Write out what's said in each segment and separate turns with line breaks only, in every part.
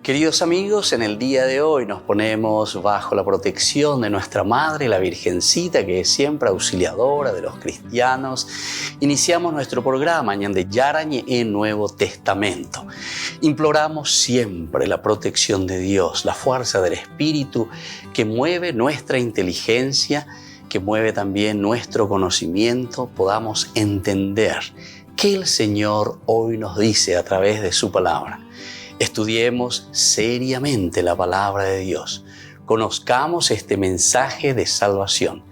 Queridos amigos, en el día de hoy nos ponemos bajo la protección de nuestra Madre, la Virgencita, que es siempre auxiliadora de los cristianos. Iniciamos nuestro programa Ñande Yarañe en Nuevo Testamento. Imploramos siempre la protección de Dios, la fuerza del Espíritu que mueve nuestra inteligencia, que mueve también nuestro conocimiento, podamos entender qué el Señor hoy nos dice a través de su palabra. Estudiemos seriamente la palabra de Dios. Conozcamos este mensaje de salvación.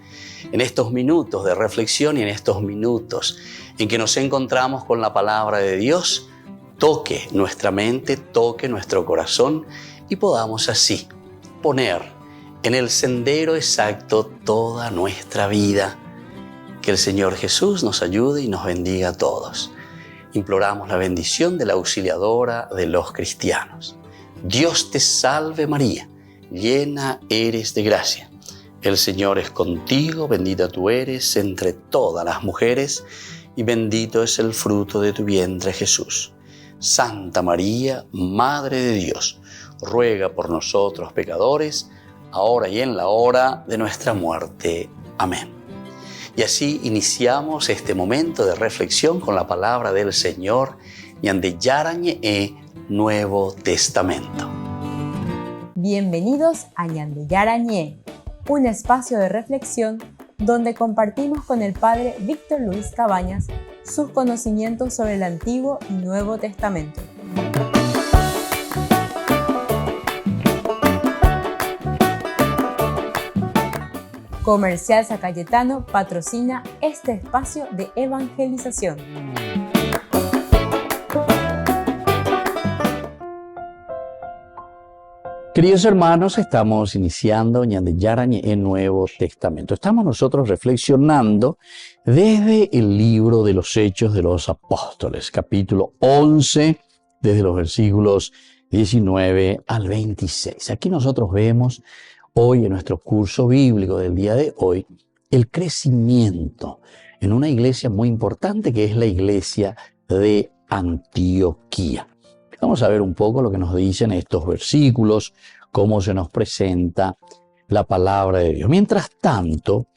En estos minutos de reflexión y en estos minutos en que nos encontramos con la palabra de Dios, toque nuestra mente, toque nuestro corazón y podamos así poner en el sendero exacto toda nuestra vida. Que el Señor Jesús nos ayude y nos bendiga a todos. Imploramos la bendición de la auxiliadora de los cristianos. Dios te salve María, llena eres de gracia. El Señor es contigo, bendita tú eres entre todas las mujeres y bendito es el fruto de tu vientre Jesús. Santa María, Madre de Dios, ruega por nosotros pecadores, ahora y en la hora de nuestra muerte. Amén. Y así iniciamos este momento de reflexión con la palabra del Señor, Ñande Yarañe Nuevo Testamento.
Bienvenidos a Ñande Yarañe, un espacio de reflexión donde compartimos con el Padre Víctor Luis Cabañas sus conocimientos sobre el Antiguo y Nuevo Testamento. Comercial San Cayetano patrocina este espacio de evangelización.
Queridos hermanos, estamos iniciando Ñande Yarañe en Nuevo Testamento. Estamos nosotros reflexionando desde el libro de los Hechos de los Apóstoles, capítulo 11, desde los versículos 19 al 26. Aquí nosotros vemos hoy en nuestro curso bíblico del día de hoy, el crecimiento en una iglesia muy importante que es la iglesia de Antioquía. Vamos a ver un poco lo que nos dicen estos versículos, cómo se nos presenta la palabra de Dios. Mientras tanto,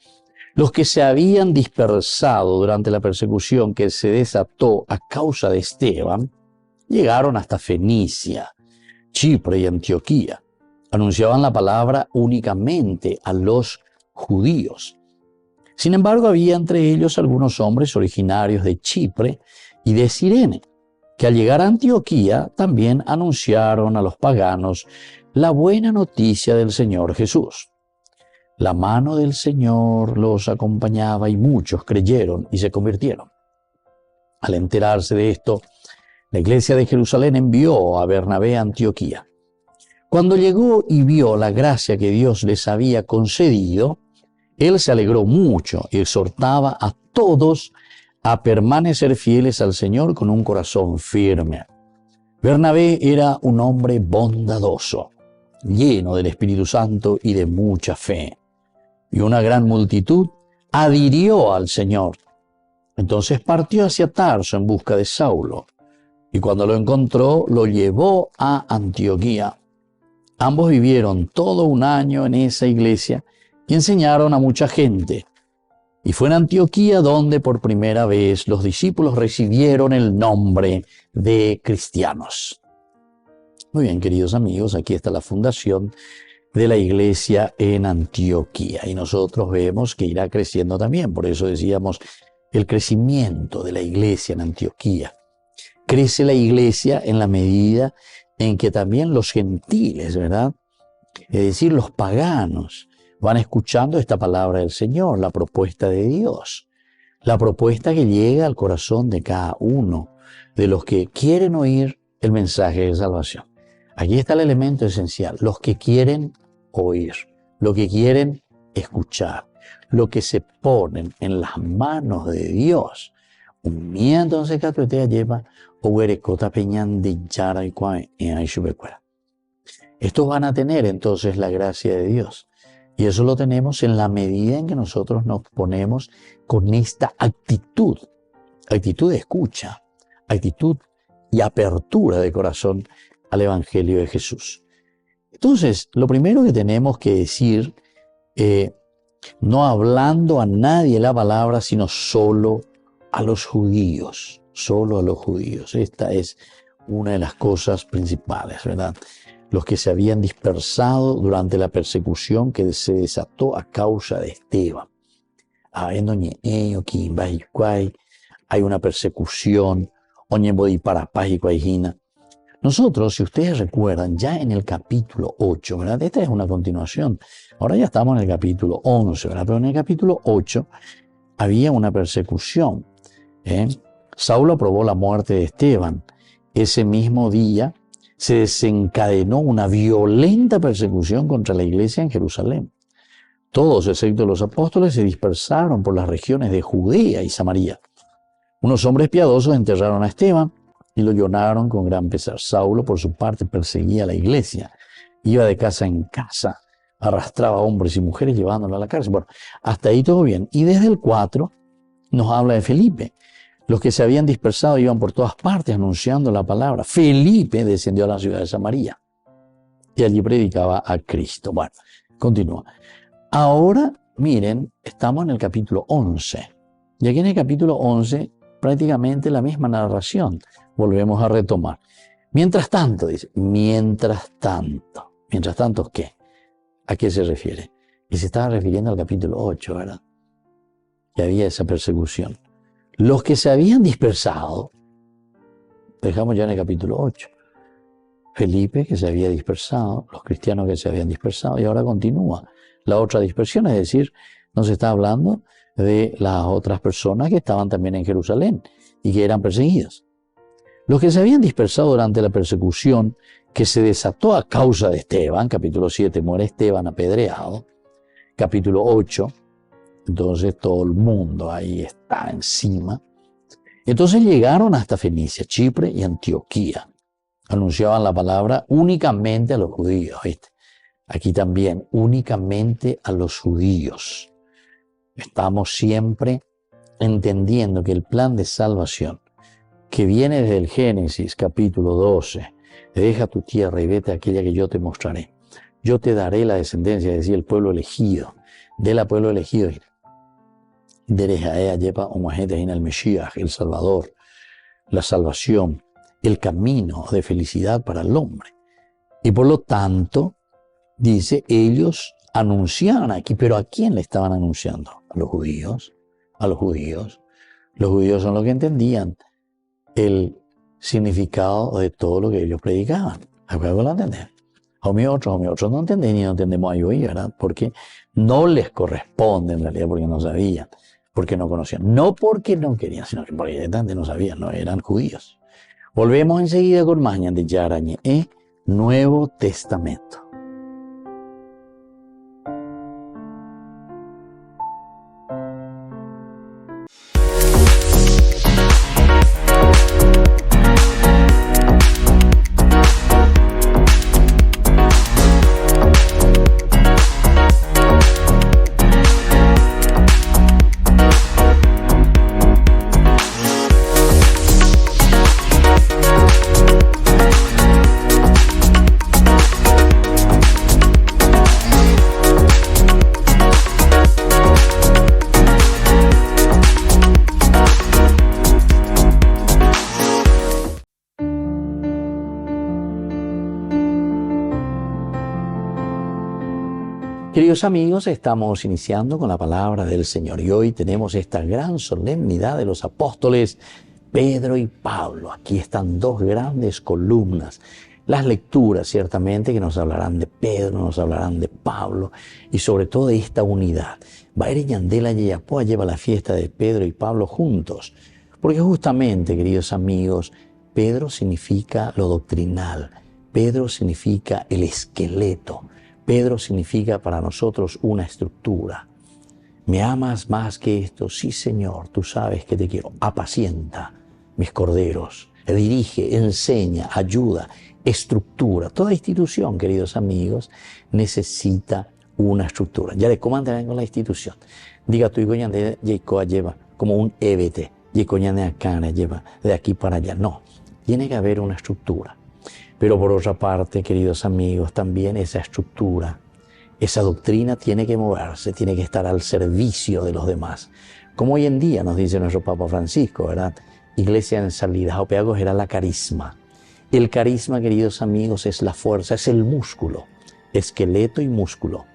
los que se habían dispersado durante la persecución que se desató a causa de Esteban, llegaron hasta Fenicia, Chipre y Antioquía. Anunciaban la palabra únicamente a los judíos. Sin embargo, había entre ellos algunos hombres originarios de Chipre y de Cirene, que al llegar a Antioquía también anunciaron a los paganos la buena noticia del Señor Jesús. La mano del Señor los acompañaba y muchos creyeron y se convirtieron. Al enterarse de esto, la iglesia de Jerusalén envió a Bernabé a Antioquía. Cuando llegó y vio la gracia que Dios les había concedido, él se alegró mucho y exhortaba a todos a permanecer fieles al Señor con un corazón firme. Bernabé era un hombre bondadoso, lleno del Espíritu Santo y de mucha fe. Y una gran multitud adhirió al Señor. Entonces partió hacia Tarso en busca de Saulo, y cuando lo encontró, lo llevó a Antioquía. Ambos vivieron todo un año en esa iglesia y enseñaron a mucha gente. Y fue en Antioquía donde por primera vez los discípulos recibieron el nombre de cristianos. Muy bien, queridos amigos, aquí está la fundación de la iglesia en Antioquía. Y nosotros vemos que irá creciendo también. Por eso decíamos el crecimiento de la iglesia en Antioquía. Crece la iglesia en la medida en que también los gentiles, ¿verdad? Es decir, los paganos van escuchando esta palabra del Señor, la propuesta de Dios, la propuesta que llega al corazón de cada uno de los que quieren oír el mensaje de salvación. Aquí está el elemento esencial, los que quieren oír, lo que quieren escuchar, lo que se ponen en las manos de Dios. Entonces, estos van a tener entonces la gracia de Dios. Y eso lo tenemos en la medida en que nosotros nos ponemos con esta actitud de escucha, actitud y apertura de corazón al Evangelio de Jesús. Entonces, lo primero que tenemos que decir, no hablando a nadie la palabra, sino solo a los judíos, solo a los judíos. Esta es una de las cosas principales, ¿verdad? Los que se habían dispersado durante la persecución que se desató a causa de Esteban. Hay una persecución, nosotros, si ustedes recuerdan, ya en el capítulo 8, ¿verdad? Esta es una continuación. Ahora ya estamos en el capítulo 11, ¿verdad? Pero en el capítulo 8 había una persecución. Saulo aprobó la muerte de Esteban. Ese mismo día se desencadenó una violenta persecución contra la iglesia en Jerusalén. Todos, excepto los apóstoles, se dispersaron por las regiones de Judea y Samaria. Unos hombres piadosos enterraron a Esteban y lo lloraron con gran pesar. Saulo, por su parte, perseguía a la iglesia. Iba de casa en casa, arrastraba a hombres y mujeres llevándolos a la cárcel. Bueno, hasta ahí todo bien. Y desde el 4 nos habla de Felipe. Los que se habían dispersado iban por todas partes anunciando la palabra. Felipe descendió a la ciudad de Samaria y allí predicaba a Cristo. Bueno, continúa. Ahora, miren, estamos en el capítulo 11. Y aquí en el capítulo 11, prácticamente la misma narración. Volvemos a retomar. Mientras tanto, dice, mientras tanto. ¿Mientras tanto qué? ¿A qué se refiere? Y se estaba refiriendo al capítulo 8, ¿verdad? Que había esa persecución. Los que se habían dispersado, dejamos ya en el capítulo 8. Felipe, que se había dispersado, los cristianos que se habían dispersado, y ahora continúa la otra dispersión, es decir, nos está hablando de las otras personas que estaban también en Jerusalén y que eran perseguidas. Los que se habían dispersado durante la persecución que se desató a causa de Esteban, capítulo 7, muere Esteban apedreado, capítulo 8, entonces todo el mundo ahí está encima. Entonces llegaron hasta Fenicia, Chipre y Antioquía. Anunciaban la palabra únicamente a los judíos, ¿viste? Aquí también, únicamente a los judíos. Estamos siempre entendiendo que el plan de salvación que viene desde el Génesis capítulo 12, deja tu tierra y vete a aquella que yo te mostraré. Yo te daré la descendencia, es decir, el pueblo elegido, de la pueblo elegido. El Mesías, el Salvador, la salvación, el camino de felicidad para el hombre. Y por lo tanto, dice, ellos anunciaban aquí, pero ¿a quién le estaban anunciando? A los judíos, a los judíos. Los judíos son los que entendían el significado de todo lo que ellos predicaban. ¿Acuerdo lo entender? A mí otros no entendían y no entendemos ahí hoy, ¿verdad? Porque no les corresponde en realidad, porque no sabían, porque no conocían. No porque no querían, sino porque directamente no sabían, no eran judíos. Volvemos enseguida con Maña de Yarañe, Nuevo Testamento. Queridos amigos, estamos iniciando con la palabra del Señor y hoy tenemos esta gran solemnidad de los apóstoles Pedro y Pablo. Aquí están dos grandes columnas. Las lecturas ciertamente que nos hablarán de Pedro, nos hablarán de Pablo y sobre todo de esta unidad. Baere Yandela Yeyapoa lleva la fiesta de Pedro y Pablo juntos, porque justamente, queridos amigos, Pedro significa lo doctrinal, Pedro significa el esqueleto, Pedro significa para nosotros una estructura. ¿Me amas más que esto? Sí, Señor, tú sabes que te quiero. Apacienta mis corderos, dirige, enseña, ayuda, estructura. Toda institución, queridos amigos, necesita una estructura. Ya de cómo andan con la institución. Diga tu hijo de Jacob lleva como un EBT. Jacob de acá lleva de aquí para allá. No, tiene que haber una estructura. Pero por otra parte, queridos amigos, también esa estructura, esa doctrina tiene que moverse, tiene que estar al servicio de los demás. Como hoy en día nos dice nuestro Papa Francisco, ¿verdad? Iglesia en salida, opeagos era la carisma. El carisma, queridos amigos, es la fuerza, es el músculo, esqueleto y músculo.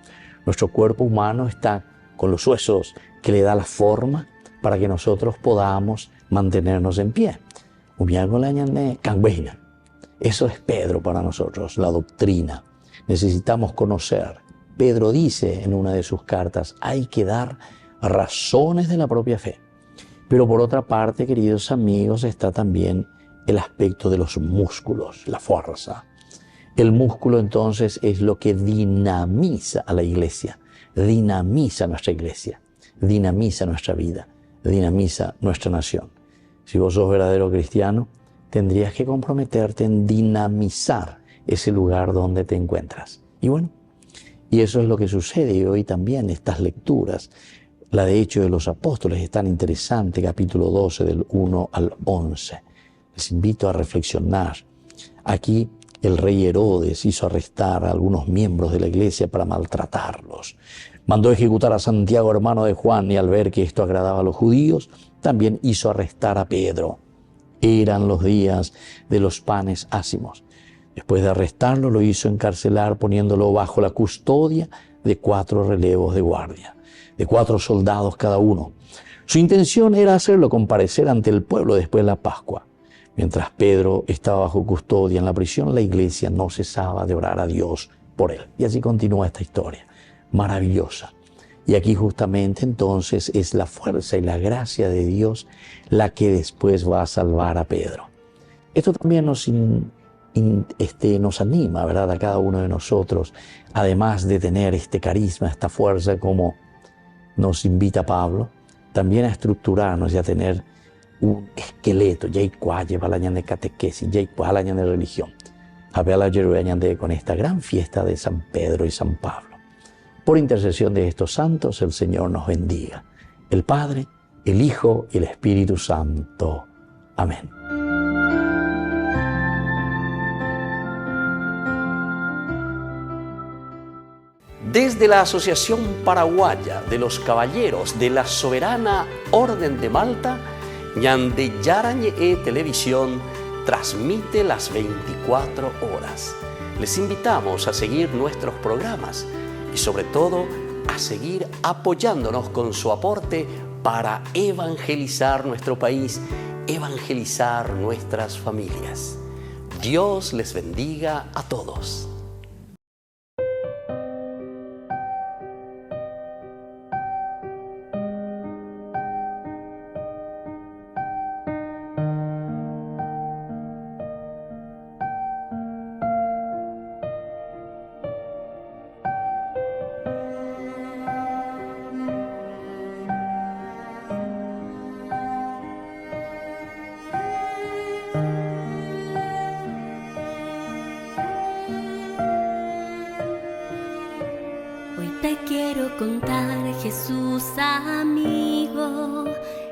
Nuestro cuerpo humano está con los huesos que le da la forma para que nosotros podamos mantenernos en pie. Eso es Pedro para nosotros, la doctrina. Necesitamos conocer. Pedro dice en una de sus cartas, hay que dar razones de la propia fe. Pero por otra parte, queridos amigos, está también el aspecto de los músculos, la fuerza. El músculo entonces es lo que dinamiza a la iglesia, dinamiza nuestra iglesia, dinamiza nuestra vida, dinamiza nuestra nación. Si vos sos verdadero cristiano, tendrías que comprometerte en dinamizar ese lugar donde te encuentras. Y bueno, y eso es lo que sucede hoy también, estas lecturas. La de Hechos de los Apóstoles es tan interesante, capítulo 12 del 1 al 11. Les invito a reflexionar. Aquí el rey Herodes hizo arrestar a algunos miembros de la iglesia para maltratarlos. Mandó ejecutar a Santiago, hermano de Juan, y al ver que esto agradaba a los judíos, también hizo arrestar a Pedro. Eran los días de los panes ácimos. Después de arrestarlo, lo hizo encarcelar poniéndolo bajo la custodia de 4 relevos de guardia, de 4 soldados cada uno. Su intención era hacerlo comparecer ante el pueblo después de la Pascua. Mientras Pedro estaba bajo custodia en la prisión, la iglesia no cesaba de orar a Dios por él. Y así continúa esta historia, maravillosa. Y aquí justamente entonces es la fuerza y la gracia de Dios la que después va a salvar a Pedro. Esto también nos anima, ¿verdad?, a cada uno de nosotros, además de tener este carisma, esta fuerza, como nos invita Pablo, también a estructurarnos y a tener un esqueleto, de catequesis, de religión. Con esta gran fiesta de San Pedro y San Pablo. Por intercesión de estos santos, el Señor nos bendiga. El Padre, el Hijo y el Espíritu Santo. Amén. Desde la Asociación Paraguaya de los Caballeros de la Soberana Orden de Malta, Ñande Yarañe Televisión transmite las 24 horas. Les invitamos a seguir nuestros programas y sobre todo a seguir apoyándonos con su aporte para evangelizar nuestro país, evangelizar nuestras familias. Dios les bendiga a todos.
Quiero contar, Jesús amigo,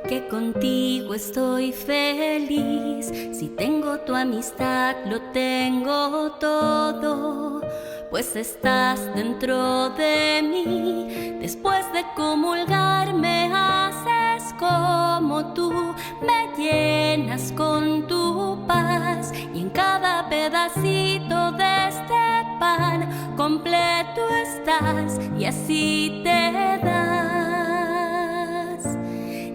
que contigo estoy feliz. Si tengo tu amistad, lo tengo todo, pues estás dentro de mí. Después de comulgar me haces como tú, me llenas con tu paz, y en cada pedacito de este pan completo estás, y así te das.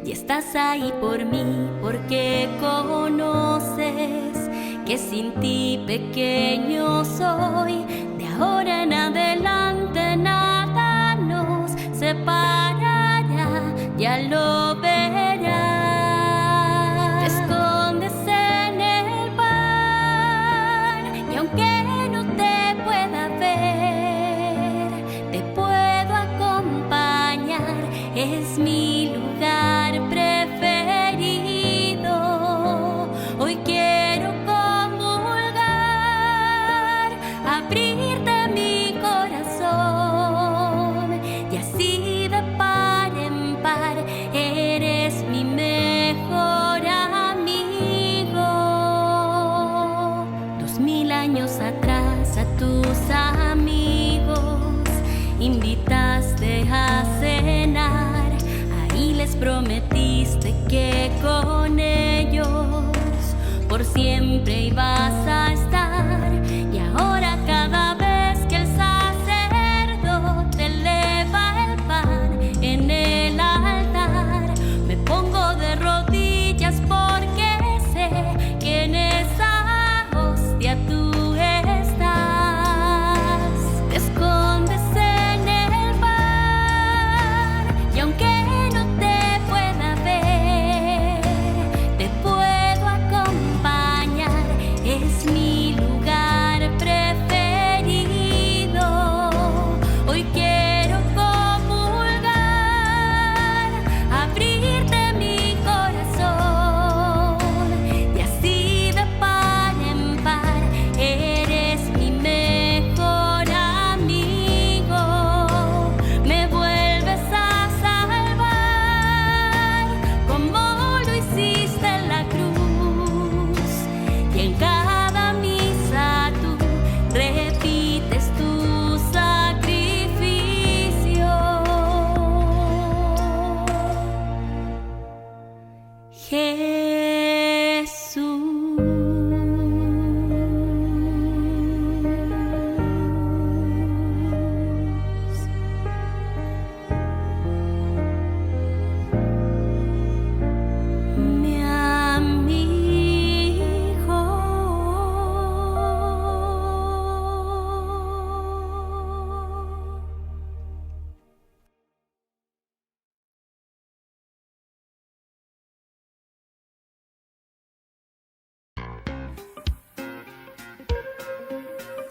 Y estás ahí por mí porque conoces que sin ti pequeño soy. De ahora en adelante nada nos separará, ya lo verás. Te escondes en el pan, y aunque no te pueda ver, te puedo acompañar. Es mi lugar preferido. Hoy quiero comulgar, abrirte mi corazón, y así de par en par eres mi mejor amigo. 2000 años invitaste a cenar, ahí les prometiste que con ellos por siempre ibas a estar. Y ahora cada vez que el sacerdote eleva el pan en el altar, me pongo de rodillas porque sé que en esa hostia tú estás. Te escondes en el mar y aunque no te pueda ver, te puedo acompañar. Es mi lugar preferido. Hoy quiero comulgar, abrirte mi corazón y así de par en par eres mi mejor amigo. Me vuelves a salvar como lo hiciste en la cruz, y en cada misa tú repites tu sacrificio. Jesús. Mi amigo.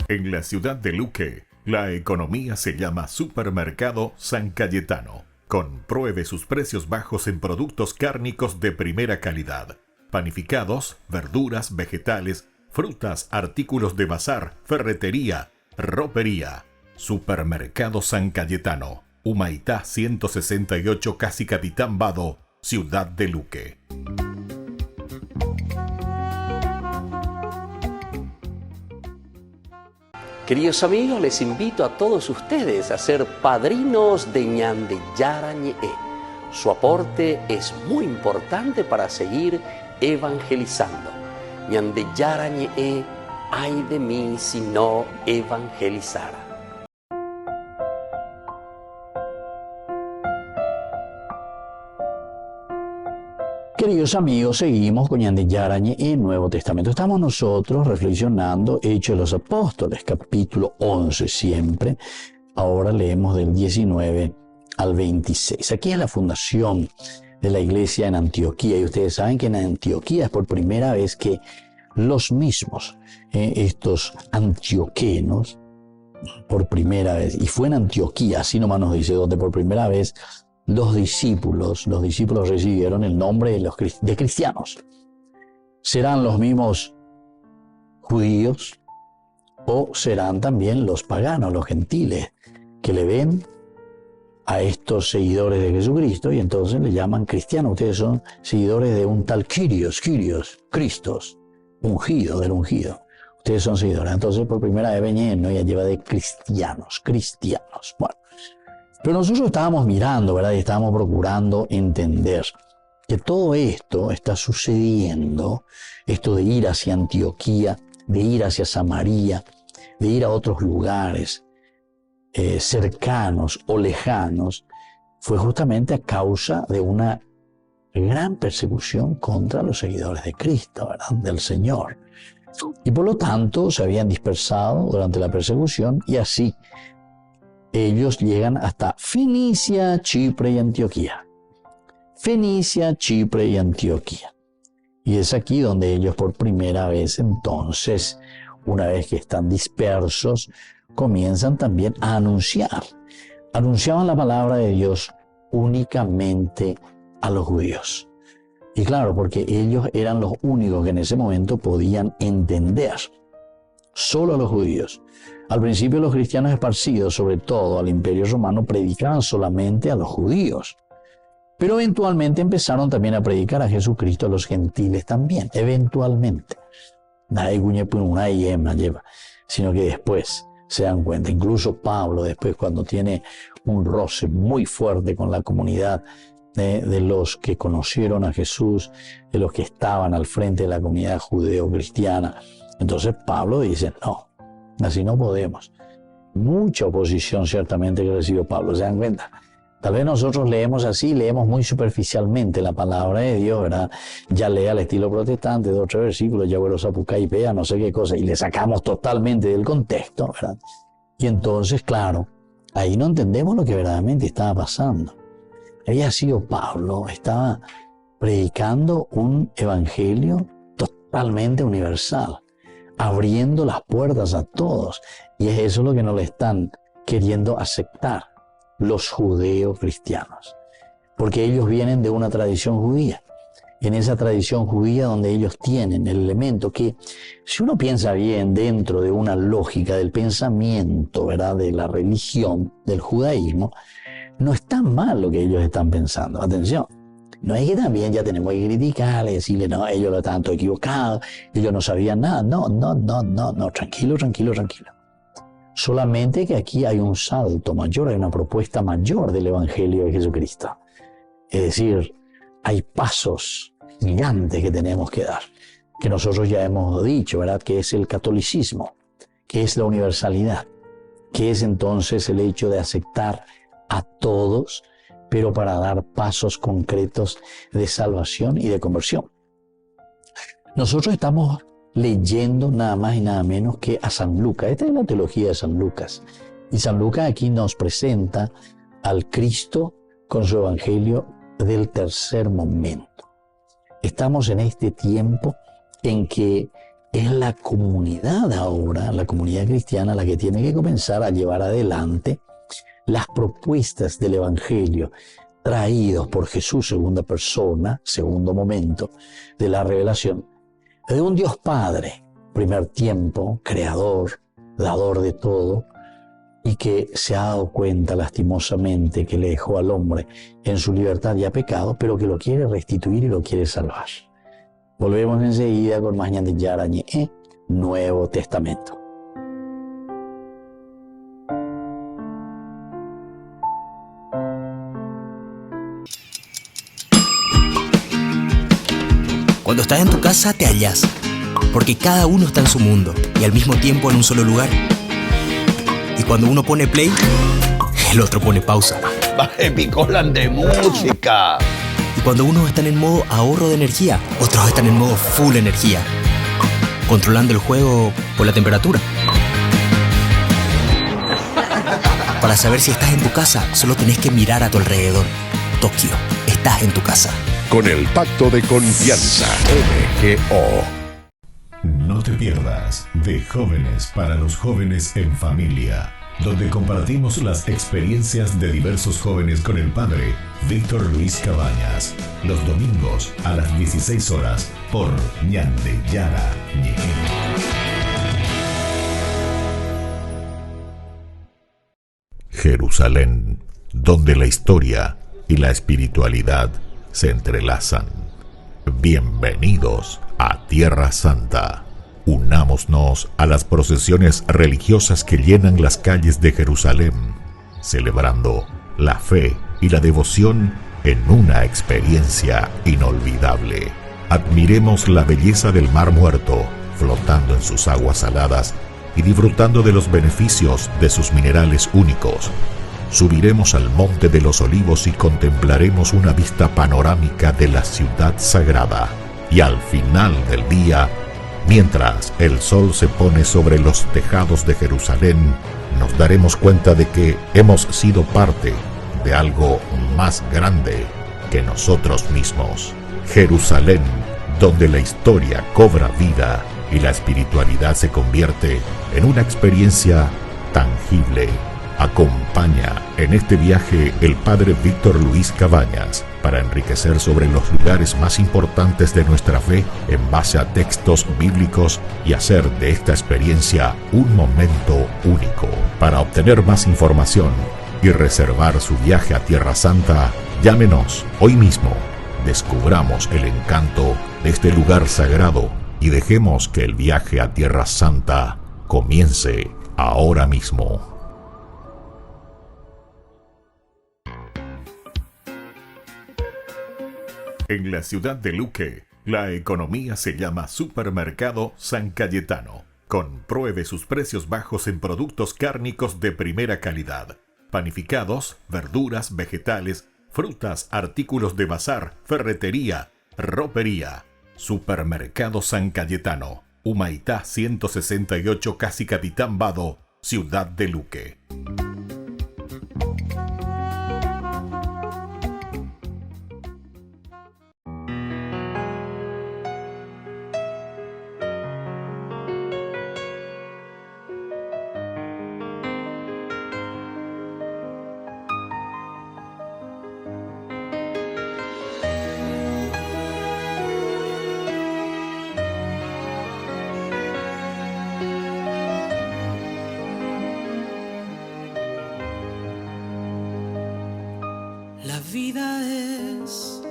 En la ciudad de Luque, la economía se llama Supermercado San Cayetano. Compruebe sus precios bajos en productos cárnicos de primera calidad. Panificados, verduras, vegetales, frutas, artículos de bazar, ferretería, ropería. Supermercado San Cayetano. Humaitá 168, Casi Capitán Vado, ciudad de Luque.
Queridos amigos, les invito a todos ustedes a ser padrinos de Ñande Yara Ñe'e. Su aporte es muy importante para seguir evangelizando. Ñande Yara Ñe'e, ay de mí si no evangelizara. Queridos amigos, seguimos con Ñande Yara Ñe'e, Nuevo Testamento. Estamos nosotros reflexionando Hechos de los Apóstoles, capítulo 11 siempre. Ahora leemos del 19 al 26. Aquí es la fundación de la iglesia en Antioquía. Y ustedes saben que en Antioquía es por primera vez que los mismos, estos antioquenos, por primera vez, y fue en Antioquía, así nomás nos dice, donde por primera vez los discípulos recibieron el nombre de cristianos. ¿Serán los mismos judíos o serán también los paganos, los gentiles, que le ven a estos seguidores de Jesucristo y entonces le llaman cristianos? Ustedes son seguidores de un tal Kyrios, Cristos, ungido, del ungido. Ustedes son seguidores. Entonces por primera vez no ya lleva de cristianos. Bueno. Pero nosotros estábamos mirando, ¿verdad? Y estábamos procurando entender que todo esto está sucediendo, esto de ir hacia Antioquía, de ir hacia Samaria, de ir a otros lugares cercanos o lejanos, fue justamente a causa de una gran persecución contra los seguidores de Cristo, ¿verdad? Del Señor. Y por lo tanto se habían dispersado durante la persecución y así ellos llegan hasta Fenicia, Chipre y Antioquía. Fenicia, Chipre y Antioquía. Y es aquí donde ellos por primera vez entonces, una vez que están dispersos, comienzan también a anunciar. Anunciaban la palabra de Dios únicamente a los judíos. Y claro, porque ellos eran los únicos que en ese momento podían entender. Solo a los judíos. Al principio los cristianos esparcidos, sobre todo al Imperio Romano, predicaban solamente a los judíos. Pero eventualmente empezaron también a predicar a Jesucristo a los gentiles también. Eventualmente. Sino que después se dan cuenta. Incluso Pablo después, cuando tiene un roce muy fuerte con la comunidad de los que conocieron a Jesús, de los que estaban al frente de la comunidad judeo-cristiana, entonces Pablo dice, no, así no podemos. Mucha oposición ciertamente que recibió Pablo, ¿se dan cuenta? Tal vez nosotros leemos así, leemos muy superficialmente la palabra de Dios, ¿verdad? Ya lea al estilo protestante, 2 o 3 versículos, ya vuelo sapuca y pea, no sé qué cosa, y le sacamos totalmente del contexto, ¿verdad? Y entonces, claro, ahí no entendemos lo que verdaderamente estaba pasando. Había sido Pablo, estaba predicando un evangelio totalmente universal, abriendo las puertas a todos, y es eso lo que no le están queriendo aceptar los judeos cristianos, porque ellos vienen de una tradición judía. En esa tradición judía donde ellos tienen el elemento que, si uno piensa bien dentro de una lógica del pensamiento, ¿verdad?, de la religión, del judaísmo, no es tan mal lo que ellos están pensando. Atención, no es que también ya tenemos que criticarle, decirle, no, ellos lo estaban todo equivocados, ellos no sabían nada. No, tranquilo. Solamente que aquí hay un salto mayor, hay una propuesta mayor del Evangelio de Jesucristo. Es decir, hay pasos gigantes que tenemos que dar, que nosotros ya hemos dicho, ¿verdad?, que es el catolicismo, que es la universalidad, que es entonces el hecho de aceptar a todos, pero para dar pasos concretos de salvación y de conversión. Nosotros estamos leyendo nada más y nada menos que a San Lucas. Esta es la teología de San Lucas. Y San Lucas aquí nos presenta al Cristo con su evangelio del tercer momento. Estamos en este tiempo en que es la comunidad ahora, la comunidad cristiana, la que tiene que comenzar a llevar adelante las propuestas del evangelio traídos por Jesús, segunda persona, segundo momento de la revelación, de un Dios Padre, primer tiempo, creador, dador de todo, y que se ha dado cuenta lastimosamente que le dejó al hombre en su libertad y a pecado, pero que lo quiere restituir y lo quiere salvar. Volvemos enseguida con más Ñande Yarañe, Nuevo Testamento.
Cuando estás en tu casa te hallas, porque cada uno está en su mundo y al mismo tiempo en un solo lugar. Y cuando uno pone play, el otro pone pausa.
Baje picolan de música.
Y cuando unos están en modo ahorro de energía, otros están en modo full energía, controlando el juego por la temperatura. Para saber si estás en tu casa, solo tenés que mirar a tu alrededor. Tokio, estás en tu casa.
Con el Pacto de Confianza, MGO.
No te pierdas de Jóvenes para los Jóvenes en Familia, donde compartimos las experiencias de diversos jóvenes con el padre Víctor Luis Cabañas, los domingos a las 16 horas por Ñande Yara Ñe. Jerusalén, donde la historia y la espiritualidad se entrelazan. Bienvenidos a Tierra Santa. Unámonos a las procesiones religiosas que llenan las calles de Jerusalén, celebrando la fe y la devoción en una experiencia inolvidable. Admiremos la belleza del Mar Muerto, flotando en sus aguas saladas y disfrutando de los beneficios de sus minerales únicos. Subiremos al Monte de los Olivos y contemplaremos una vista panorámica de la ciudad sagrada. Y al final del día, mientras el sol se pone sobre los tejados de Jerusalén, nos daremos cuenta de que hemos sido parte de algo más grande que nosotros mismos. Jerusalén, donde la historia cobra vida y la espiritualidad se convierte en una experiencia tangible. Acompaña en este viaje el padre Víctor Luis Cabañas para enriquecer sobre los lugares más importantes de nuestra fe en base a textos bíblicos y hacer de esta experiencia un momento único. Para obtener más información y reservar su viaje a Tierra Santa, llámenos hoy mismo. Descubramos el encanto de este lugar sagrado y dejemos que el viaje a Tierra Santa comience ahora mismo. En la ciudad de Luque, la economía se llama Supermercado San Cayetano. Compruebe sus precios bajos en productos cárnicos de primera calidad. Panificados, verduras, vegetales, frutas, artículos de bazar, ferretería, ropería. Supermercado San Cayetano, Humaitá 168, Casi Capitán Vado, ciudad de Luque.
La vida es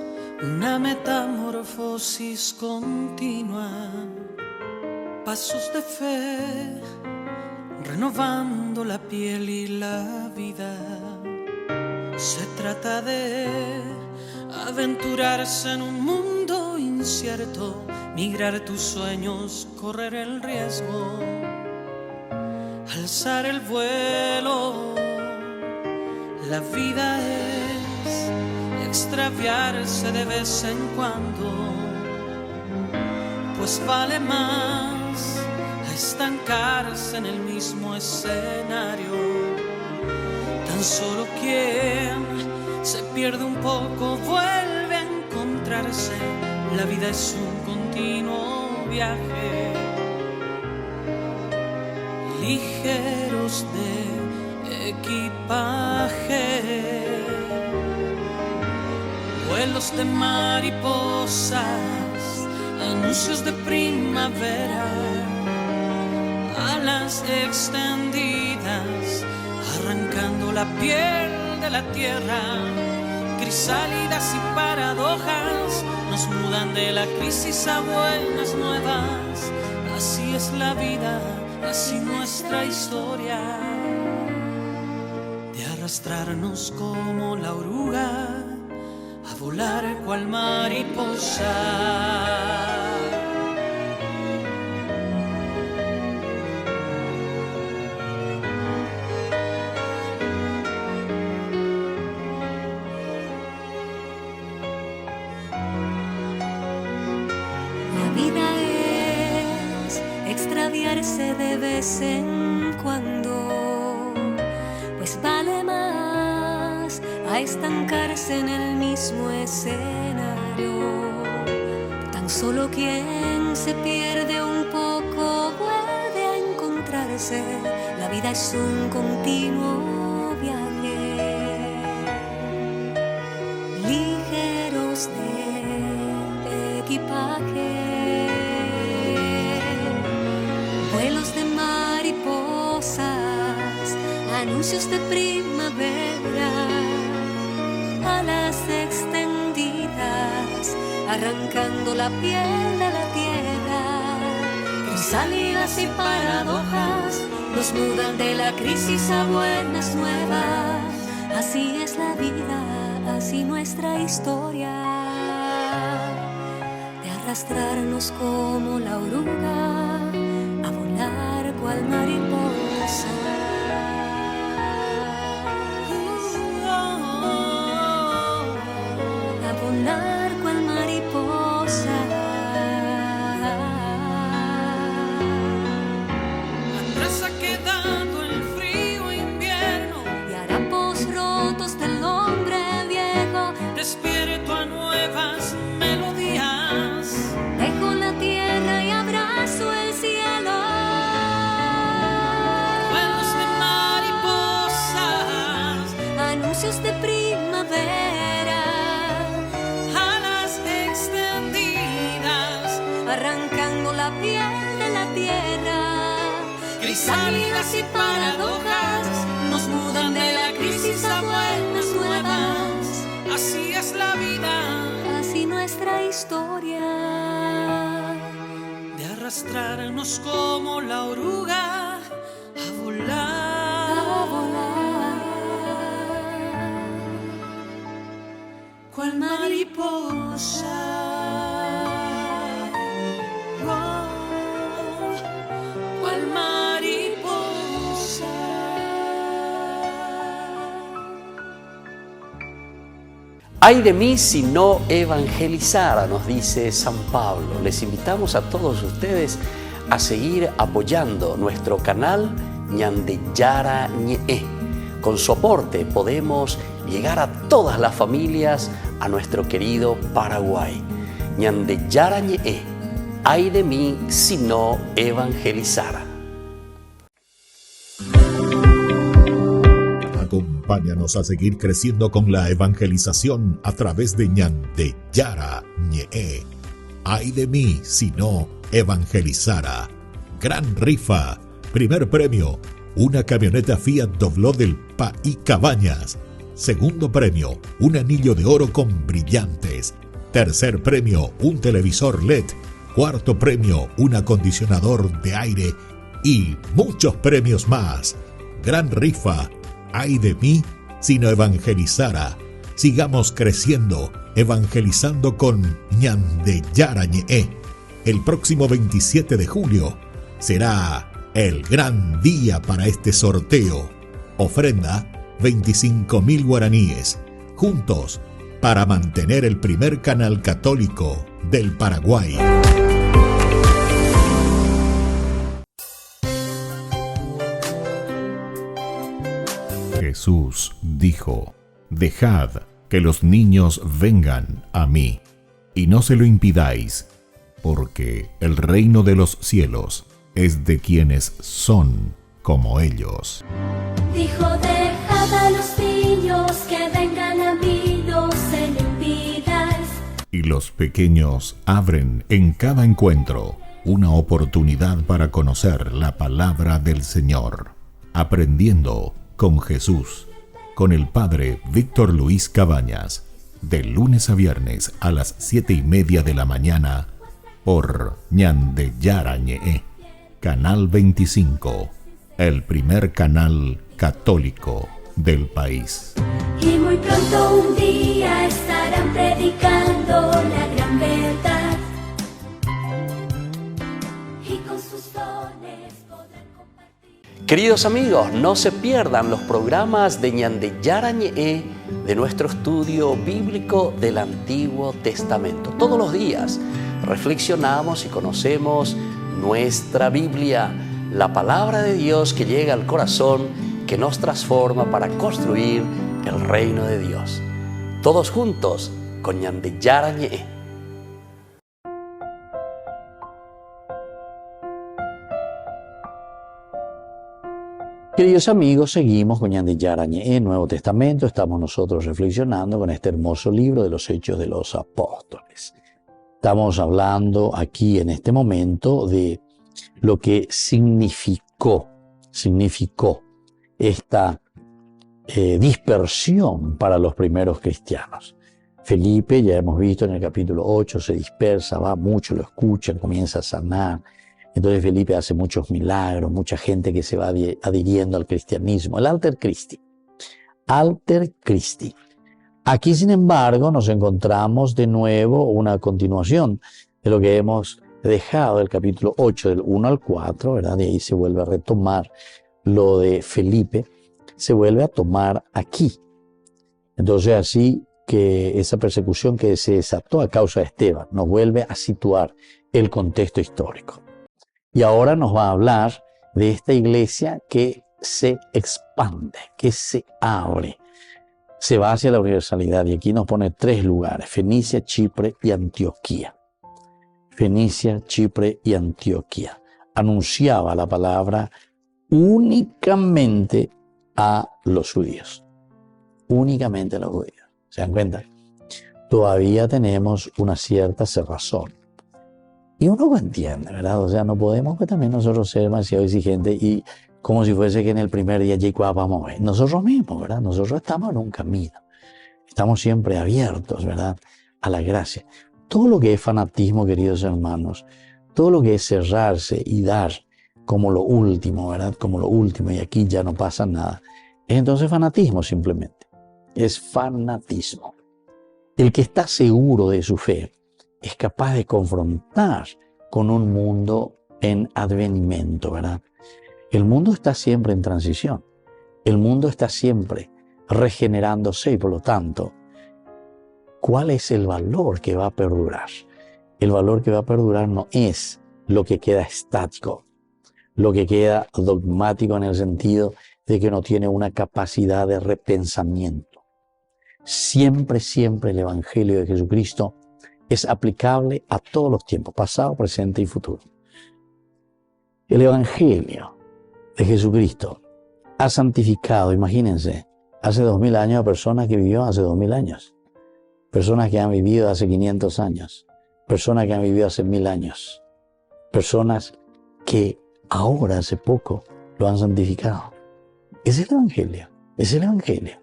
una metamorfosis continua, pasos de fe, renovando la piel y la vida. Se trata de aventurarse en un mundo incierto, migrar tus sueños, correr el riesgo, alzar el vuelo. La vida es extraviarse de vez en cuando, pues vale más a estancarse en el mismo escenario. Tan solo quien se pierde un poco vuelve a encontrarse. La vida es un continuo viaje, ligeros de equipaje, vuelos de mariposas, anuncios de primavera, alas extendidas, arrancando la piel de la tierra. Crisálidas y paradojas nos mudan de la crisis a buenas nuevas. Así es la vida, así nuestra historia, de arrastrarnos como la oruga, a volar cual mariposa.
Extraviarse de vez en cuando, pues vale más a estancarse en el mismo escenario. Tan solo quien se pierde un poco vuelve a encontrarse. La vida es un continuo viaje, ligeros de equipaje, vuelos de mariposas, anuncios de primavera, alas extendidas, arrancando la piel de la tierra. Crisálidas y paradojas nos mudan de la crisis a buenas nuevas. Así es la vida, así nuestra historia, de arrastrarnos como la oruga, a volar cual mariposa. A volar cual mariposa.
Atrás ha quedado el frío invierno
Y harapos rotos del hombre viejo.
despierto a nuevas melodías.
Dejo la tierra y abrazo el cielo.
Vuelos de mariposas,
Anuncios de primavera,
alas extendidas,
arrancando la piel de la tierra.
crisálidas y paradojas nos mudan de la crisis a buenas nuevas. Así es la vida,
Así nuestra historia,
de arrastrarnos como la oruga, a volar cual mariposa, oh, cual mariposa.
Ay de mí si no evangelizara, nos dice San Pablo. Les invitamos a todos ustedes a seguir apoyando nuestro canal Ñandeyara Ñe'e. Con su aporte podemos llegar a todas las familias a nuestro querido Paraguay. Ñandeyara Ñe'e. Ay de mí si no evangelizara.
Acompáñanos a seguir creciendo con la evangelización a través de Ñandeyara Ñe'e. Ay de mí si no evangelizara. Gran rifa. Primer premio, una camioneta Fiat Dobló del País Cabañas. Segundo premio, un anillo de oro con brillantes. Tercer premio, un televisor LED. Cuarto premio, un acondicionador de aire. Y muchos premios más. Gran rifa. Ay de mí si no evangelizara. Sigamos creciendo, evangelizando con Ñandeyara Ñe'e. El próximo 27 de julio será el gran día para este sorteo. Ofrenda 25.000 guaraníes. Juntos para mantener el primer canal católico del Paraguay. Jesús dijo: dejad que los niños vengan a mí, y no se lo impidáis, porque el reino de los cielos es de quienes son como ellos.
Dijo, dejad a los niños que vengan a mí, no se lo impidáis.
Y los pequeños abren en cada encuentro una oportunidad para conocer la palabra del Señor, aprendiendo con Jesús, con el Padre Víctor Luis Cabañas, de lunes a viernes a las 7:30 de la mañana, por Ñandeyara Ñe'e, Canal 25, el primer canal católico del país.
Y muy pronto un día estarán predicando la gran verdad, y con sus dones podrán compartir.
Queridos amigos, no se pierdan los programas de Ñandeyara Ñe'e de nuestro estudio bíblico del Antiguo Testamento. Todos los días reflexionamos y conocemos nuestra Biblia, la palabra de Dios que llega al corazón, que nos transforma para construir el reino de Dios. Todos juntos con Ñandeyara Ñe'e. Queridos amigos, seguimos con Ñandeyara Ñe'e, Nuevo Testamento. Estamos nosotros reflexionando con este hermoso libro de los Hechos de los Apóstoles. Estamos hablando aquí en este momento de lo que significó esta dispersión para los primeros cristianos. Felipe, ya hemos visto en el capítulo 8, se dispersa, va mucho, lo escuchan, comienza a sanar. Entonces Felipe hace muchos milagros, mucha gente que se va adhiriendo al cristianismo, el Alter Christi. Alter Christi. Aquí, sin embargo, nos encontramos de nuevo una continuación de lo que hemos dejado del capítulo 8, del 1 al 4, ¿verdad? De ahí se vuelve a retomar lo de Felipe, se vuelve a tomar aquí. Entonces, así que esa persecución que se desató a causa de Esteban nos vuelve a situar el contexto histórico. Y ahora nos va a hablar de esta iglesia que se expande, que se abre. Se va hacia la universalidad y aquí nos pone 3 lugares: Fenicia, Chipre y Antioquía. Fenicia, Chipre y Antioquía. Anunciaba la palabra únicamente a los judíos. Únicamente a los judíos. ¿Se dan cuenta? Todavía tenemos una cierta cerrazón. Y uno lo entiende, ¿verdad? O sea, no podemos que también nosotros ser demasiado exigentes y como si fuese que en el primer día ya vamos a ver. Nosotros mismos, ¿verdad? Nosotros estamos en un camino. Estamos siempre abiertos, ¿verdad? A la gracia. Todo lo que es fanatismo, queridos hermanos, todo lo que es cerrarse y dar como lo último, ¿verdad? Como lo último, y aquí ya no pasa nada. Es entonces fanatismo simplemente. Es fanatismo. El que está seguro de su fe es capaz de confrontar con un mundo en advenimiento, ¿verdad? El mundo está siempre en transición. El mundo está siempre regenerándose y por lo tanto, ¿cuál es el valor que va a perdurar? El valor que va a perdurar no es lo que queda estático, lo que queda dogmático en el sentido de que no tiene una capacidad de repensamiento. Siempre, siempre el Evangelio de Jesucristo es aplicable a todos los tiempos, pasado, presente y futuro. El Evangelio de Jesucristo ha santificado, imagínense, hace 2000 años a personas que vivió hace 2000 años, personas que han vivido hace 500 años, personas que han vivido hace 1000 años, personas que ahora, hace poco, lo han santificado. Es el Evangelio, es el Evangelio.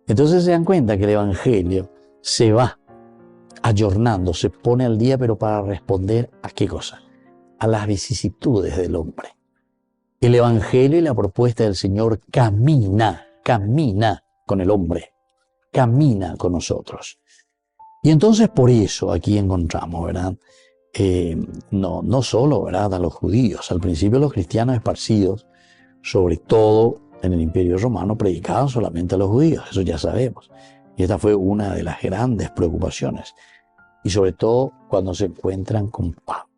Entonces se dan cuenta que el Evangelio se va ayornando, se pone al día, pero para responder ¿a qué cosa? A las vicisitudes del hombre. El Evangelio y la propuesta del Señor camina con el hombre, camina con nosotros. Y entonces por eso aquí encontramos, ¿verdad? No solo, ¿verdad?, a los judíos. Al principio los cristianos esparcidos, sobre todo en el Imperio Romano, predicaban solamente a los judíos, eso ya sabemos. Y esta fue una de las grandes preocupaciones. Y sobre todo cuando se encuentran con Pablo.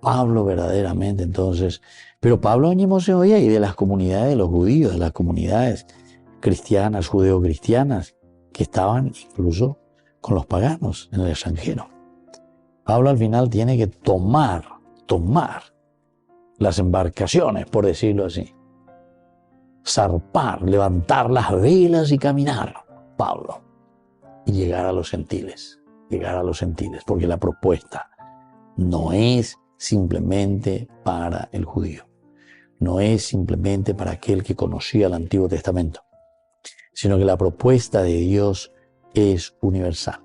Pablo verdaderamente, entonces, pero Pablo mismo se oía y de las comunidades de los judíos, de las comunidades cristianas, judeo-cristianas, que estaban incluso con los paganos en el extranjero. Pablo al final tiene que tomar las embarcaciones, por decirlo así. Zarpar, levantar las velas y caminar, Pablo, y llegar a los gentiles, porque la propuesta no es simplemente para el judío, no es simplemente para aquel que conocía el Antiguo Testamento, sino que la propuesta de Dios es universal.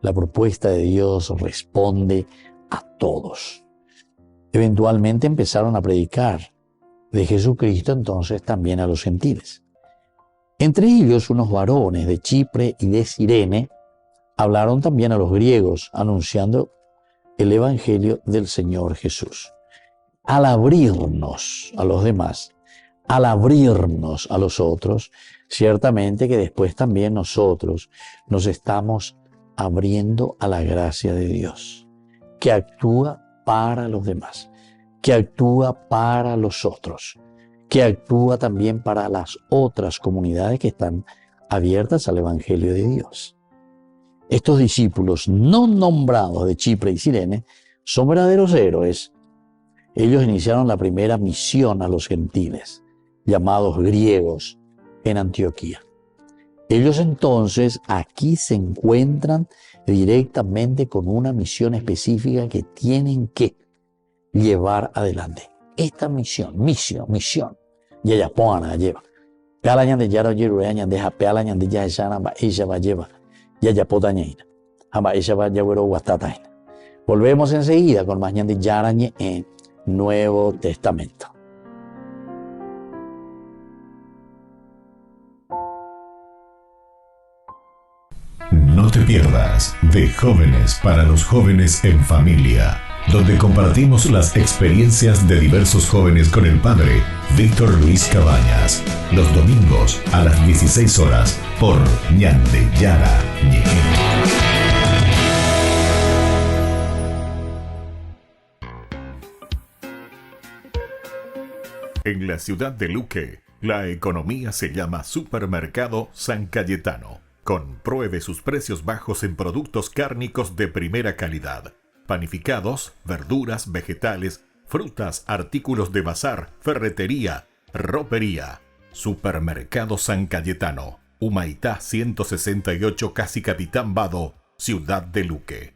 La propuesta de Dios responde a todos. Eventualmente empezaron a predicar de Jesucristo entonces también a los gentiles. Entre ellos unos varones de Chipre y de Cirene hablaron también a los griegos, anunciando el Evangelio del Señor Jesús. Al abrirnos a los demás, al abrirnos a los otros, ciertamente que después también nosotros nos estamos abriendo a la gracia de Dios, que actúa para los demás, que actúa para los otros, que actúa también para las otras comunidades que están abiertas al Evangelio de Dios. Estos discípulos no nombrados de Chipre y Cirene son verdaderos héroes. Ellos iniciaron la primera misión a los gentiles, llamados griegos, en Antioquía. Ellos entonces aquí se encuentran directamente con una misión específica que tienen que llevar adelante. Esta misión. Y ella pone a llevar. Pealañan de Yaro Yerureañan de Japealañan de Yaesana, ella va a llevar. Ya potañeina. Amba ella va a llevar guastataina. Volvemos enseguida con más de Yarañe en Nuevo Testamento.
No te pierdas de Jóvenes para los Jóvenes en Familia, donde compartimos las experiencias de diversos jóvenes con el padre Víctor Luis Cabañas, los domingos a las 16 horas por Ñande Yara Ñe. En la ciudad de Luque, la economía se llama Supermercado San Cayetano. Compruebe sus precios bajos en productos cárnicos de primera calidad. Panificados, verduras, vegetales, frutas, artículos de bazar, ferretería, ropería. Supermercado San Cayetano, Humaitá 168, Casi Capitán Vado, Ciudad de Luque.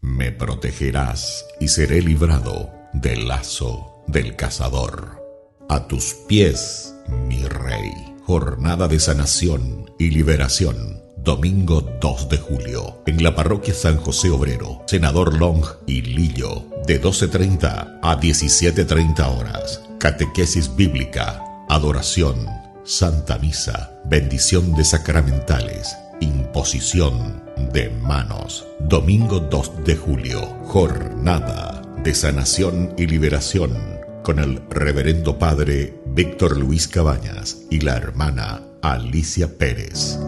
Me protegerás y seré librado del lazo del cazador. A tus pies, mi rey. Jornada de sanación y liberación domingo 2 de julio, en la parroquia San José Obrero, Senador Long y Lillo, de 12:30 a 17:30 horas. Catequesis bíblica, adoración, Santa Misa, bendición de sacramentales, imposición de manos. Domingo 2 de julio, jornada de sanación y liberación con el reverendo padre Víctor Luis Cabañas y la hermana Alicia Pérez.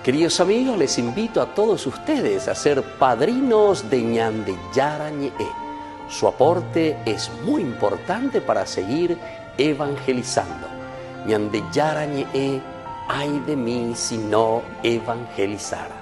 Queridos amigos, les invito a todos ustedes a ser padrinos de Ñande Yara Ñe'e. Su aporte es muy importante para seguir evangelizando. Ñande Yara Ñe'e, ay de mí si no evangelizara.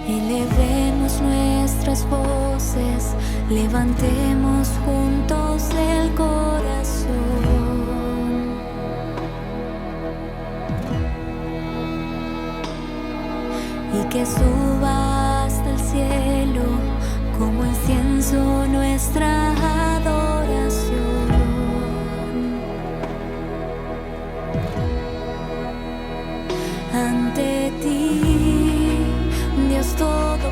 Elevemos nuestras voces, levantemos juntos el corazón y que suba hasta el cielo como incienso nuestra adoración. Ante ti, Dios Todopoderoso,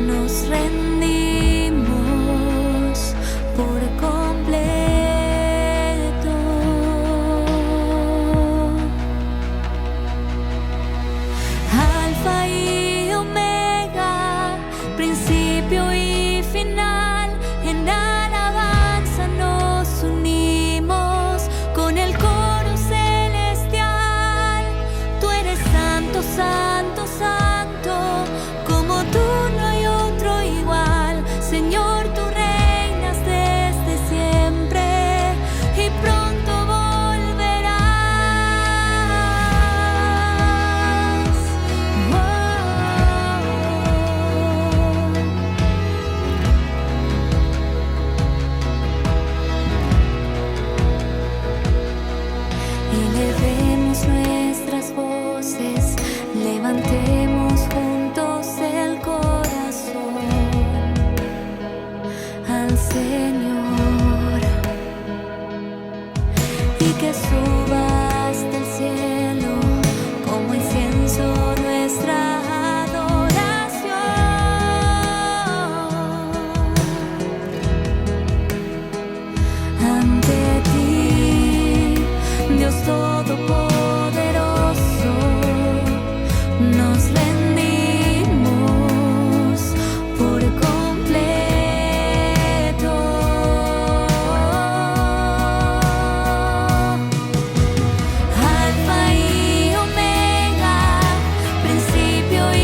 nos rendimos por completo. Alfa y Omega, principio y final, en alabanza nos unimos con el coro celestial. Tú eres santo, santo, santo, como tú no hay otro igual. Señor, tú reinas desde siempre y pronto volverás. Elevemos nuestras voces, levantemos juntos el corazón al Señor y que suba hasta el cielo como incienso nuestra adoración. Ante ti, Dios Todopoderoso, nos rendimos por completo. Alfa y Omega, principio y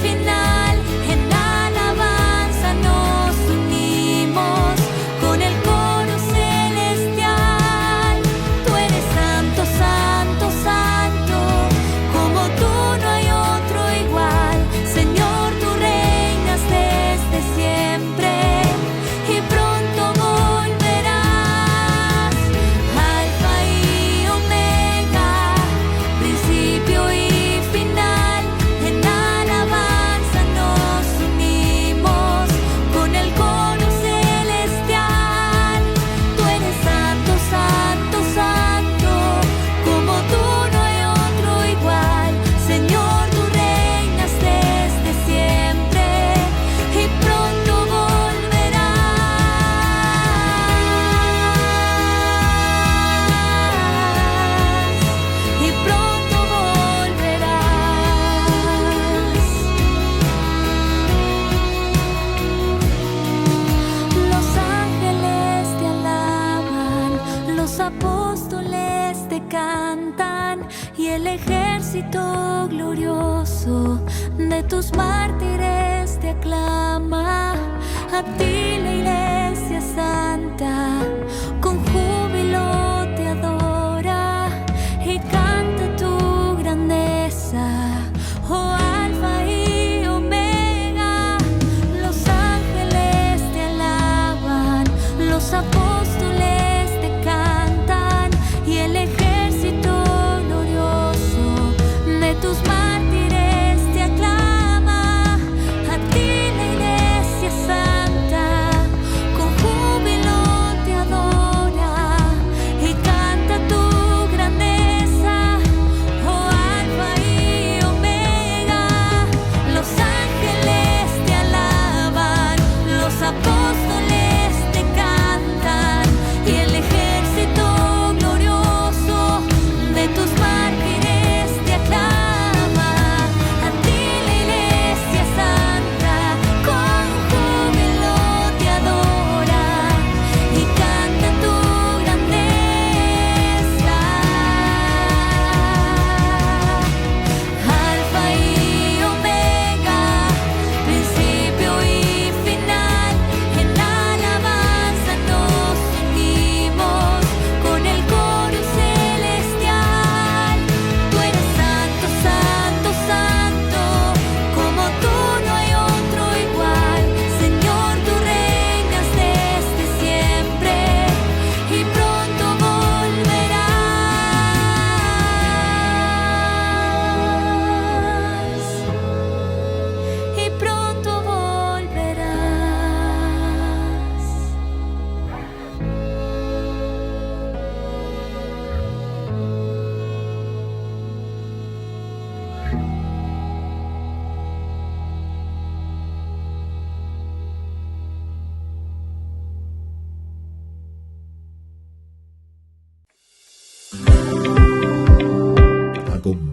final, en alabanza nos unimos con el coro celestial. Tú eres santo, santo, santo, como tú no hay otro igual. Señor, tú reinas desde siempre y pronto volverás. Alfa y Omega, principio y final, en alabanza nos unimos con el coro celestial. Tú eres santo, santo, santo, como tú no hay otro igual. Señor, tú reinas desde siempre y pronto volverás. Y pronto volverás. Los ángeles te alaban, los apóstoles te cantan y el ejército glorioso de tus mártires te aclama. A ti la iglesia santa con júbilo te adora y canta tu grandeza. Oh Alfa y Omega, los ángeles te alaban, los apóstoles te cantan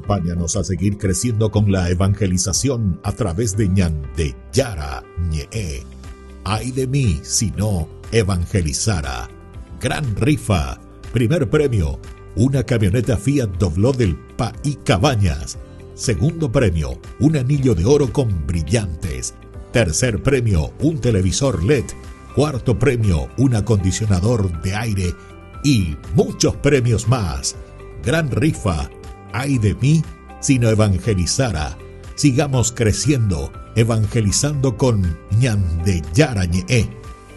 Acompáñanos a seguir creciendo con la evangelización a través de Ñande Yara Ñe'e. Ay de mí si no evangelizara. Gran rifa. Primer premio, una camioneta Fiat Dobló del País Cabañas. Segundo premio, un anillo de oro con brillantes. Tercer premio, un televisor LED. Cuarto premio, un acondicionador de aire. Y muchos premios más. Gran rifa. Ay de mí si no evangelizara. Sigamos creciendo, evangelizando con Ñande Yara Ñe'e.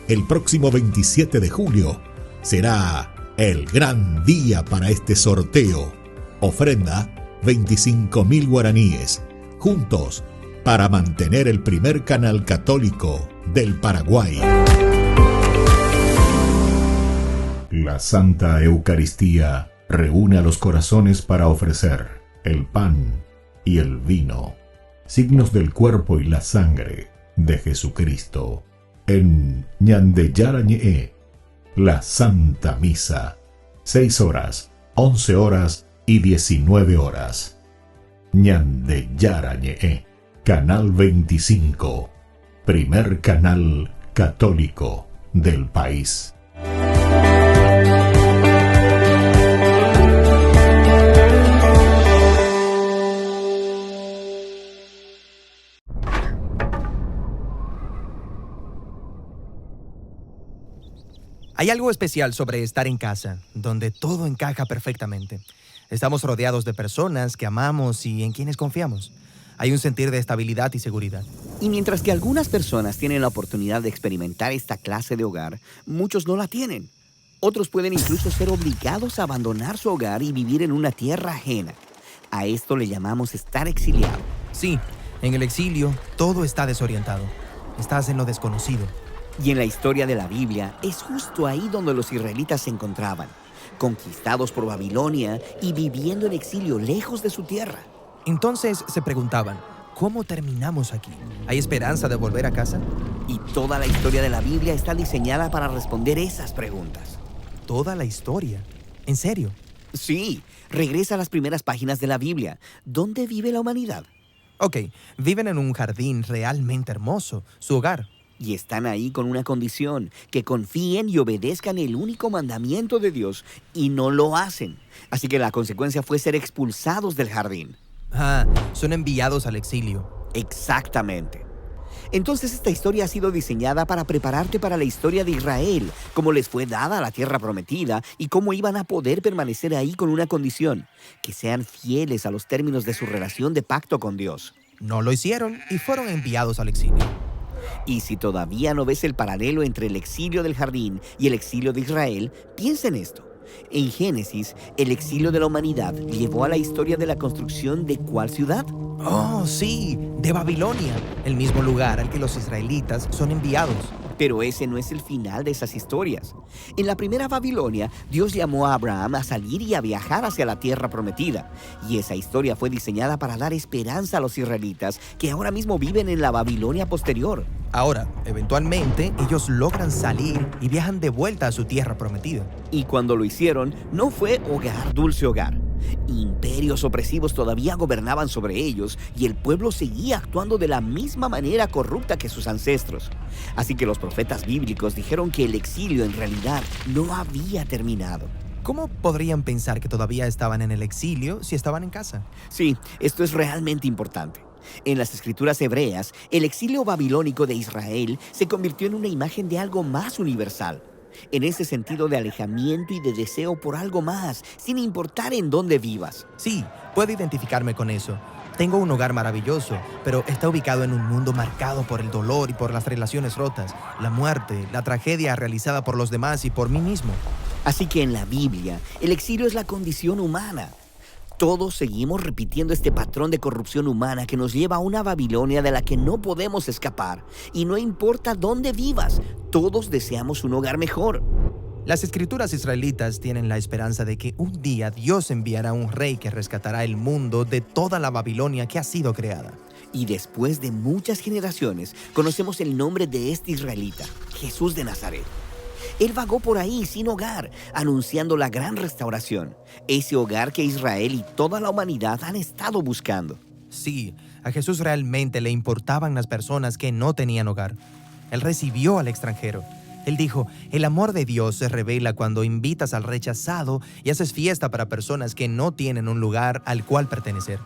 El próximo 27 de julio será el gran día para este sorteo. Ofrenda 25.000 guaraníes. Juntos para mantener el primer canal católico del Paraguay. La Santa Eucaristía reúne a los corazones para ofrecer el pan y el vino, signos del cuerpo y la sangre de Jesucristo. En Ñande Yara Ñe'e, la Santa Misa, 6 horas, 11 horas y 19 horas. Ñande Yara Ñe'e, Canal 25, primer canal católico del país.
Hay algo especial sobre estar en casa, donde todo encaja perfectamente. Estamos rodeados de personas que amamos y en quienes confiamos. Hay un sentir de estabilidad y seguridad.
Y mientras que algunas personas tienen la oportunidad de experimentar esta clase de hogar, muchos no la tienen. Otros pueden incluso ser obligados a abandonar su hogar y vivir en una tierra ajena. A esto le llamamos estar exiliado.
Sí, en el exilio todo está desorientado. Estás en lo desconocido.
Y en la historia de la Biblia es justo ahí donde los israelitas se encontraban, conquistados por Babilonia y viviendo en exilio lejos de su tierra.
Entonces se preguntaban, ¿cómo terminamos aquí? ¿Hay esperanza de volver a casa?
Y toda la historia de la Biblia está diseñada para responder esas preguntas.
¿Toda la historia? ¿En serio?
Sí, regresa a las primeras páginas de la Biblia. ¿Dónde vive la humanidad?
Ok, viven en un jardín realmente hermoso, su hogar.
Y están ahí con una condición, que confíen y obedezcan el único mandamiento de Dios, y no lo hacen. Así que la consecuencia fue ser expulsados del jardín.
Son enviados al exilio.
Exactamente. Entonces esta historia ha sido diseñada para prepararte para la historia de Israel, cómo les fue dada la tierra prometida y cómo iban a poder permanecer ahí con una condición, que sean fieles a los términos de su relación de pacto con Dios.
No lo hicieron y fueron enviados al exilio.
Y si todavía no ves el paralelo entre el exilio del jardín y el exilio de Israel, piensa en esto. En Génesis, el exilio de la humanidad llevó a la historia de la construcción ¿de cuál ciudad?
Oh, sí, de Babilonia, el mismo lugar al que los israelitas son enviados.
Pero ese no es el final de esas historias. En la primera Babilonia, Dios llamó a Abraham a salir y a viajar hacia la tierra prometida. Y esa historia fue diseñada para dar esperanza a los israelitas que ahora mismo viven en la Babilonia posterior.
Ahora, eventualmente, ellos logran salir y viajan de vuelta a su tierra prometida.
Y cuando lo hicieron, no fue hogar, dulce hogar. Imperios opresivos todavía gobernaban sobre ellos y el pueblo seguía actuando de la misma manera corrupta que sus ancestros. Así que los profetas bíblicos dijeron que el exilio en realidad no había terminado.
¿Cómo podrían pensar que todavía estaban en el exilio si estaban en casa?
Sí, esto es realmente importante. En las escrituras hebreas, el exilio babilónico de Israel se convirtió en una imagen de algo más universal. En ese sentido de alejamiento y de deseo por algo más, sin importar en dónde vivas.
Sí, puedo identificarme con eso. Tengo un hogar maravilloso, pero está ubicado en un mundo marcado por el dolor y por las relaciones rotas, la muerte, la tragedia realizada por los demás y por mí mismo.
Así que en la Biblia, el exilio es la condición humana. Todos seguimos repitiendo este patrón de corrupción humana que nos lleva a una Babilonia de la que no podemos escapar. Y no importa dónde vivas, todos deseamos un hogar mejor.
Las escrituras israelitas tienen la esperanza de que un día Dios enviará un rey que rescatará el mundo de toda la Babilonia que ha sido creada.
Y después de muchas generaciones, conocemos el nombre de este israelita, Jesús de Nazaret. Él vagó por ahí sin hogar, anunciando la gran restauración, ese hogar que Israel y toda la humanidad han estado buscando.
Sí, a Jesús realmente le importaban las personas que no tenían hogar. Él recibió al extranjero. Él dijo, el amor de Dios se revela cuando invitas al rechazado y haces fiesta para personas que no tienen un lugar al cual pertenecer.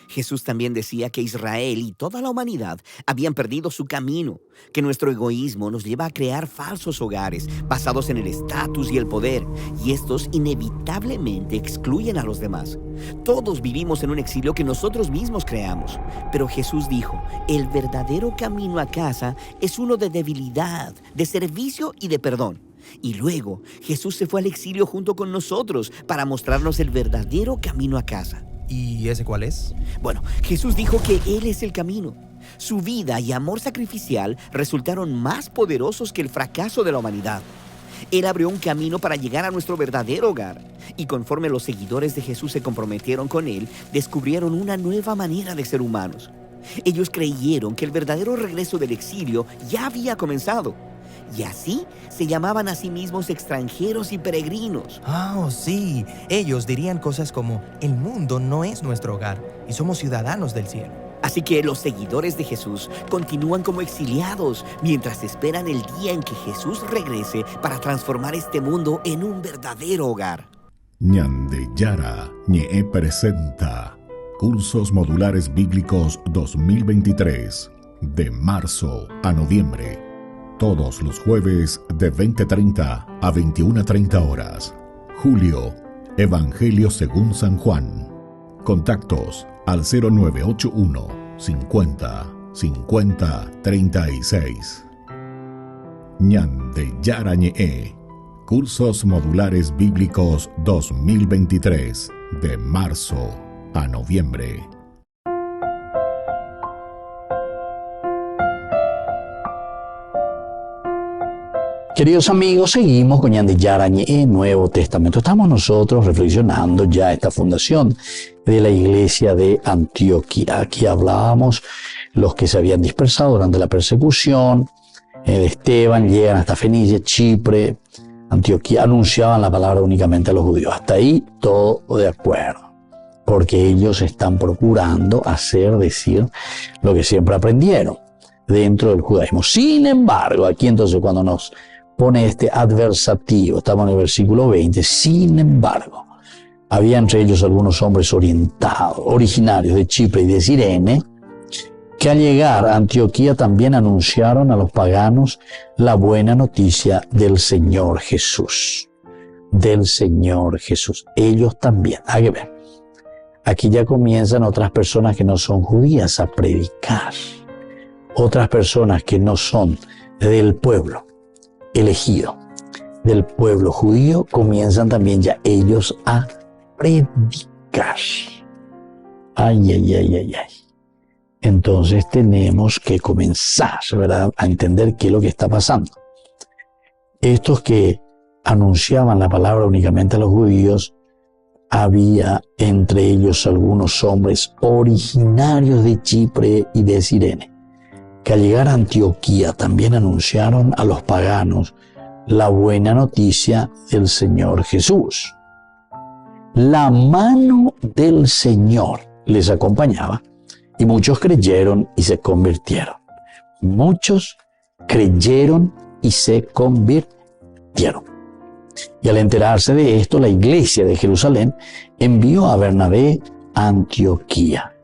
Jesús también decía que Israel y toda la humanidad habían perdido su camino, que nuestro egoísmo nos lleva a crear falsos hogares basados en el estatus y el poder, y estos inevitablemente excluyen a los demás. Todos vivimos en un exilio que nosotros mismos creamos, pero Jesús dijo, el verdadero camino a casa es uno de debilidad, de servicio y de perdón. Y luego Jesús se fue al exilio junto con nosotros para mostrarnos el verdadero camino a casa.
¿Y ese cuál es?
Bueno, Jesús dijo que Él es el camino. Su vida y amor sacrificial resultaron más poderosos que el fracaso de la humanidad. Él abrió un camino para llegar a nuestro verdadero hogar. Y conforme los seguidores de Jesús se comprometieron con Él, descubrieron una nueva manera de ser humanos. Ellos creyeron que el verdadero regreso del exilio ya había comenzado. Y así se llamaban a sí mismos extranjeros y peregrinos.
Sí. Ellos dirían cosas como, el mundo no es nuestro hogar y somos ciudadanos del cielo.
Así que los seguidores de Jesús continúan como exiliados mientras esperan el día en que Jesús regrese para transformar este mundo en un verdadero hogar.
Ñande Yara Ñe presenta Cursos Modulares Bíblicos 2023 de marzo a noviembre. Todos los jueves de 20:30 a 21:30 horas. Julio, Evangelio según San Juan. Contactos al 0981 50 50 36. Ñande Yara Ñe. Cursos Modulares Bíblicos 2023 de marzo a noviembre.
Queridos amigos, seguimos con Ñande Yara Ñe, Nuevo Testamento. Estamos nosotros reflexionando ya esta fundación de la iglesia de Antioquía. Aquí hablábamos los que se habían dispersado durante la persecución de Esteban, llegan hasta Fenicia, Chipre, Antioquía, anunciaban la palabra únicamente a los judíos. Hasta ahí todo de acuerdo, porque ellos están procurando decir lo que siempre aprendieron dentro del judaísmo. Sin embargo, aquí entonces cuando nos pone este adversativo, estamos en el versículo 20, sin embargo, había entre ellos algunos hombres originarios de Chipre y de Cirene, que al llegar a Antioquía también anunciaron a los paganos la buena noticia del Señor Jesús. Del Señor Jesús. Ellos también. Hay que ver. Aquí ya comienzan otras personas que no son judías a predicar. Otras personas que no son del pueblo elegido, del pueblo judío, comienzan también ya ellos a predicar. Ay. Entonces tenemos que comenzar, ¿verdad?, a entender qué es lo que está pasando. Estos que anunciaban la palabra únicamente a los judíos, había entre ellos algunos hombres originarios de Chipre y de Cirene, que al llegar a Antioquía también anunciaron a los paganos la buena noticia del Señor Jesús. La mano del Señor les acompañaba y muchos creyeron y se convirtieron. Muchos creyeron y se convirtieron. Y al enterarse de esto, la iglesia de Jerusalén envió a Bernabé a Antioquía.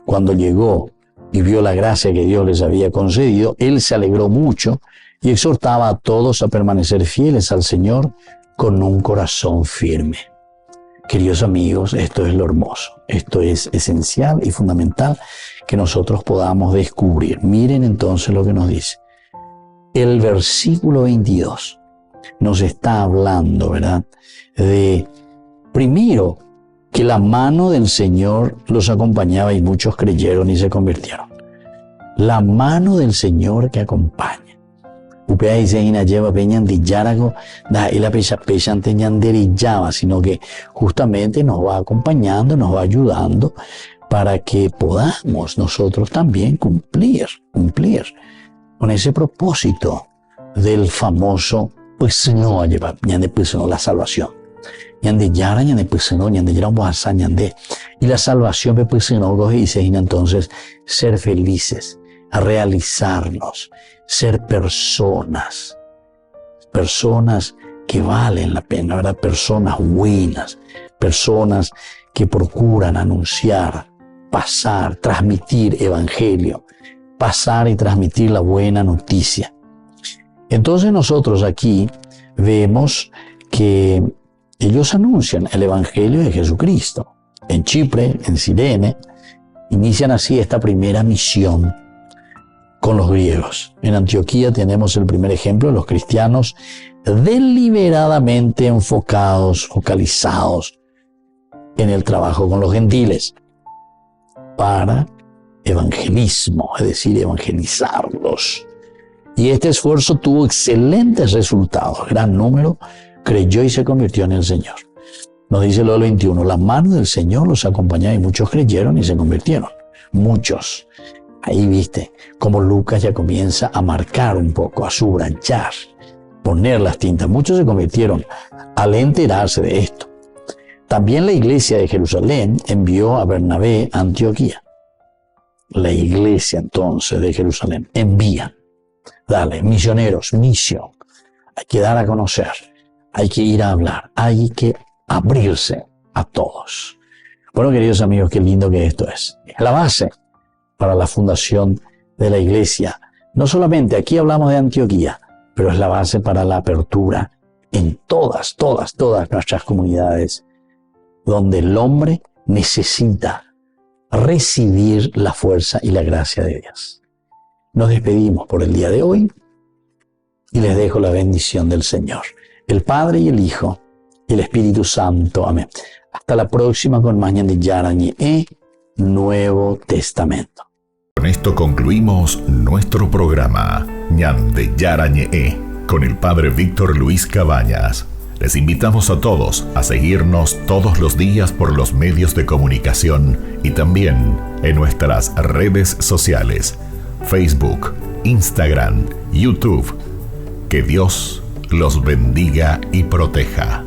Cuando llegó y vio la gracia que Dios les había concedido, él se alegró mucho y exhortaba a todos a permanecer fieles al Señor con un corazón firme. Queridos amigos, esto es lo hermoso. Esto es esencial y fundamental que nosotros podamos descubrir. Miren entonces lo que nos dice. El versículo 22 nos está hablando, ¿verdad?, de, primero, que la mano del Señor los acompañaba y muchos creyeron y se convirtieron. La mano del Señor que acompaña. Upea dice ina lleva peñan de yarago da el pecha teñanderillaba, sino que justamente nos va acompañando, nos va ayudando para que podamos nosotros también cumplir con ese propósito del famoso peseno a llevar, ñande peseno la salvación. Ñande yara, ñande peseno, ñande yara wasa, ñande. Y la salvación me peseno, coge y dice, entonces, ser felices, a realizarnos, ser personas que valen la pena, ¿verdad? Personas buenas, personas que procuran anunciar, pasar, transmitir evangelio, pasar y transmitir la buena noticia. Entonces nosotros aquí vemos que ellos anuncian el evangelio de Jesucristo. En Chipre, en Cirene, inician así esta primera misión con los griegos. En Antioquía tenemos el primer ejemplo de los cristianos deliberadamente enfocados, focalizados en el trabajo con los gentiles para evangelismo, es decir, evangelizarlos. Y este esfuerzo tuvo excelentes resultados. Gran número creyó y se convirtió en el Señor. Nos dice el 21, la mano del Señor los acompañaba y muchos creyeron y se convirtieron. Muchos. Ahí viste cómo Lucas ya comienza a marcar un poco, a subrayar, poner las tintas. Muchos se convirtieron al enterarse de esto. También la iglesia de Jerusalén envió a Bernabé a Antioquía. La iglesia entonces de Jerusalén envía. Dale, misioneros, misión. Hay que dar a conocer, hay que ir a hablar, hay que abrirse a todos. Bueno, queridos amigos, qué lindo que esto es. Es la base para la fundación de la iglesia. No solamente aquí hablamos de Antioquía, pero es la base para la apertura en todas nuestras comunidades, donde el hombre necesita recibir la fuerza y la gracia de Dios. Nos despedimos por el día de hoy y les dejo la bendición del Señor, el Padre y el Hijo y el Espíritu Santo. Amén. Hasta la próxima con más Ñande Yarañe, Nuevo Testamento.
Con esto concluimos nuestro programa Ñande Yarañe con el Padre Víctor Luis Cabañas. Les invitamos a todos a seguirnos todos los días por los medios de comunicación y también en nuestras redes sociales, Facebook, Instagram, YouTube. Que Dios los bendiga y proteja.